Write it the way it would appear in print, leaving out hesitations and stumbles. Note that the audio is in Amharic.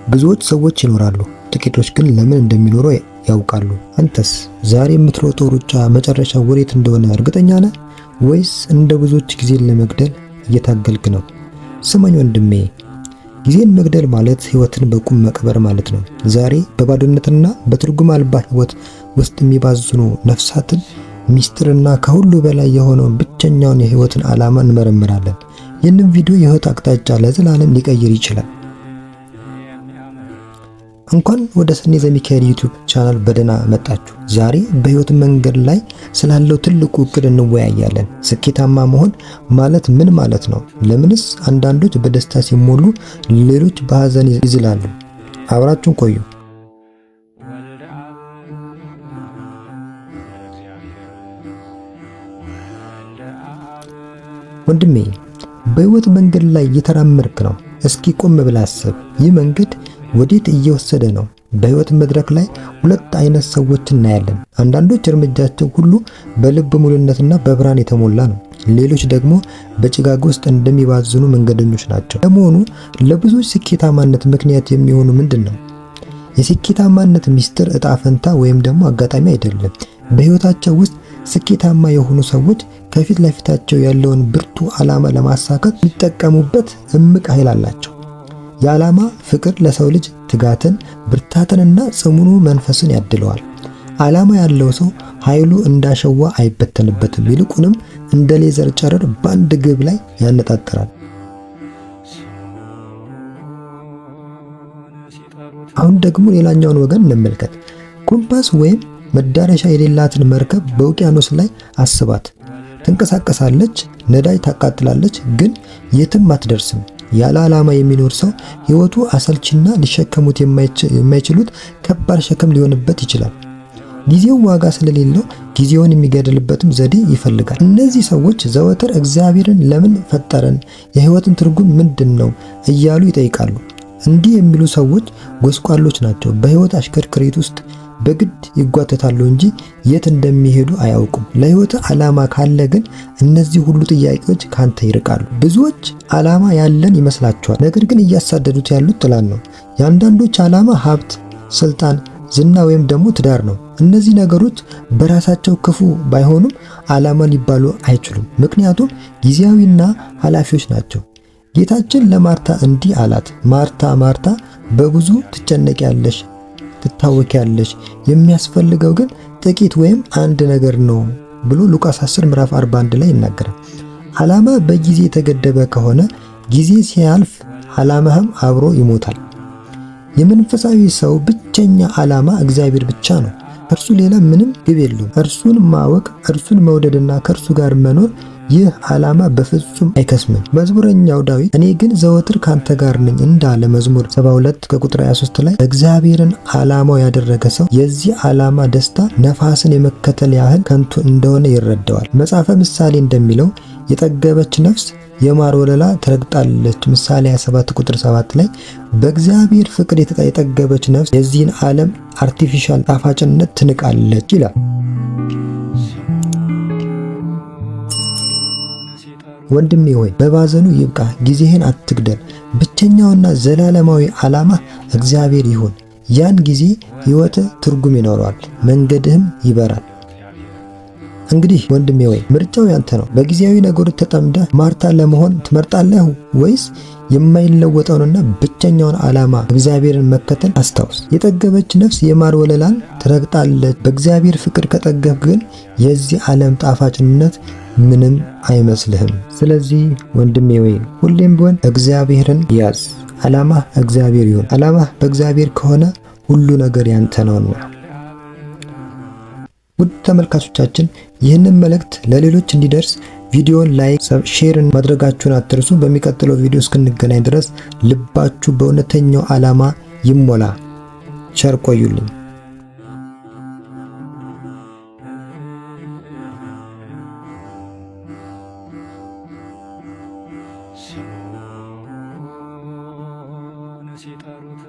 ብዙዎች ሰዎች ይኖራሉ፣ ጥቂቶች ግን ለምን እንደሚኖሩ ያውቃሉ። አንተስ ዛሬ የምትሮጠው ሩጫ መጨረሻ ወዴት እንደሆነ እርግጠኛ ነህ? ወይስ እንደ ብዙዎች ጊዜን ለመግደል እየታገልክ ነው? ስማኝ ወንድሜ፣ ጊዜን መግደል ማለት ህይወትን በቁም መቅበር ማለት ነው። ዛሬ በባዶነትና በትርጉም አልባ ህይወት ውስጥ የሚባዝኑ ነፍሳትን ሚስጥርና ከሁሉ በላይ የሆነውን ብቸኛውን የህይወትን ዓላማ እንመረምራለን። ይህንን ቪዲዮ የህይወት አቅጣጫ ለዘላለም ሊቀይር ይችላል። እንኳን ወደ ሰኔ ዘሚካኤል ዩቲዩብ ቻናል በደህና መጣችሁ። ዛሬ በህይወት መንገድ ላይ ስላለው ትልቁ እቅድ እንወያያለን። ስኬታማ መሆን ማለት ምን ማለት ነው? ለምንስ አንዳንዶች በደስታ ሲሞሉ ሌሎች በሐዘን ይዝላሉ? አብራችሁን ቆዩ። ወንድሜ በህይወት መንገድ ላይ እየተራመድክ ነው። እስኪ ቆም ብለህ አስብ። ይህ መንገድ ወዴት እየወሰደ ነው? በህይወት መድረክ ላይ ሁለት አይነት ሰዎች እናያለን። አንዳንዶች እርምጃቸው ሁሉ በልብ ሙሉነትና በብርሃን የተሞላ ነው። ሌሎች ደግሞ በጭጋግ ውስጥ እንደሚባዝኑ መንገደኞች ናቸው። ለመሆኑ ለብዙዎች ስኬታማነት ምክንያት የሚሆኑ ምንድን ነው? የስኬታማነት ሚስጥር ዕጣ ፈንታ ወይም ደግሞ አጋጣሚ አይደለም። በህይወታቸው ውስጥ ስኬታማ የሆኑ ሰዎች ከፊት ለፊታቸው ያለውን ብርቱ ዓላማ ለማሳካት የሚጠቀሙበት እምቅ ኃይል አላቸው። የዓላማ ፍቅር ለሰው ልጅ ትጋትን፣ ብርታትንና ጽኑ መንፈስን ያድለዋል። ዓላማ ያለው ሰው ኃይሉ እንዳሸዋ አይበተንበትም፣ ይልቁንም እንደ ሌዘር ጨረር በአንድ ግብ ላይ ያነጣጥራል። አሁን ደግሞ ሌላኛውን ወገን እንመልከት። ኮምፓስ ወይም መዳረሻ የሌላትን መርከብ በውቅያኖስ ላይ አስባት። ትንቀሳቀሳለች፣ ነዳጅ ታቃጥላለች፣ ግን የትም አትደርስም። ያለ ዓላማ የሚኖር ሰው ህይወቱ አሰልቺና ሊሸከሙት የማይችሉት ከባድ ሸክም ሊሆንበት ይችላል። ጊዜው ዋጋ ስለሌለው ጊዜውን የሚገድልበትም ዘዴ ይፈልጋል። እነዚህ ሰዎች ዘወትር እግዚአብሔርን ለምን ፈጠረን? የህይወትን ትርጉም ምንድነው? እያሉ ይጠይቃሉ። እንዲህ የሚሉ ሰዎች ጎስቋሎች ናቸው። በህይወት አሽከርክሪት ውስጥ በግድ ይጓተታሉ እንጂ የት እንደሚሄዱ አያውቁም። ለህይወት ዓላማ ካለ ግን እነዚህ ሁሉ ጥያቄዎች ካንተ ይርቃሉ። ብዙዎች ዓላማ ያለን ይመስላቸዋል፣ ነገር ግን እያሳደዱት ያሉት ጥላን ነው። የአንዳንዶች ዓላማ ሀብት፣ ስልጣን፣ ዝና ወይም ደግሞ ትዳር ነው። እነዚህ ነገሮች በራሳቸው ክፉ ባይሆኑም ዓላማ ሊባሉ አይችሉም፣ ምክንያቱም ጊዜያዊና ኃላፊዎች ናቸው። ጌታችን ለማርታ እንዲህ አላት፣ ማርታ ማርታ በብዙ ትጨነቂያለሽ፣ ትታወቂያለሽ፣ የሚያስፈልገው ግን ጥቂት ወይም አንድ ነገር ነው ብሎ ሉቃስ 10 ምዕራፍ 41 ላይ ይናገራል። ዓላማ በጊዜ የተገደበ ከሆነ ጊዜ ሲያልፍ ዓላማህም አብሮ ይሞታል። የመንፈሳዊ ሰው ብቸኛ ዓላማ እግዚአብሔር ብቻ ነው። ከእርሱ ሌላ ምንም ግብ የለውም። እርሱን ማወቅ፣ እርሱን መውደድና ከእርሱ ጋር መኖር፣ ይህ ዓላማ በፍጹም አይከስምም። መዝሙረኛው ዳዊት እኔ ግን ዘወትር ካንተ ጋር ነኝ እንዳለ መዝሙር 72 ከቁጥር 23 ላይ እግዚአብሔርን ዓላማው ያደረገ ሰው የዚህ ዓላማ ደስታ ነፋስን የመከተል ያህል ከንቱ እንደሆነ ይረዳዋል። መጽሐፈ ምሳሌ እንደሚለው የጠገበች ነፍስ የማር ወለላ ትረግጣለች። ምሳሌ 27 ቁጥር 7 ላይ በእግዚአብሔር ፍቅር የጠገበች ነፍስ የዚህን ዓለም አርቲፊሻል ጣፋጭነት ትንቃለች ይላል። ወንድሜ ሆይ በባዘኑ ይብቃ፣ ጊዜህን አትግደል። ብቸኛውና ዘላለማዊ ዓላማ እግዚአብሔር ይሁን። ያን ጊዜ ሕይወትህ ትርጉም ይኖረዋል፣ መንገድህም ይበራል። እንግዲህ ወንድሜ ሆይ ምርጫው ያንተ ነው። በጊዜያዊ ነገሮች ተጠምደህ ማርታ ለመሆን ትመርጣለህ ወይስ የማይለወጠውንና ብቸኛውን ዓላማ እግዚአብሔርን መከተል? አስታውስ፣ የጠገበች ነፍስ የማር ወለላን ትረግጣለች። በእግዚአብሔር ፍቅር ከጠገብክ ግን የዚህ ዓለም ጣፋጭነት ምንም አይመስልህም። ስለዚህ ወንድሜ ሆይ ሁሌም ቢሆን እግዚአብሔርን ያዝ። ዓላማህ እግዚአብሔር ይሁን። ዓላማህ በእግዚአብሔር ከሆነ ሁሉ ነገር ያንተ ነውና። ውድ ተመልካቾቻችን ይህንን መልእክት ለሌሎች እንዲደርስ ቪዲዮን ላይክ፣ ሼር ማድረጋችሁን አትርሱ። በሚቀጥለው ቪዲዮ እስክንገናኝ ድረስ ልባችሁ በእውነተኛው ዓላማ ይሞላ። ቸር ቆዩልኝ። ሲጠሩት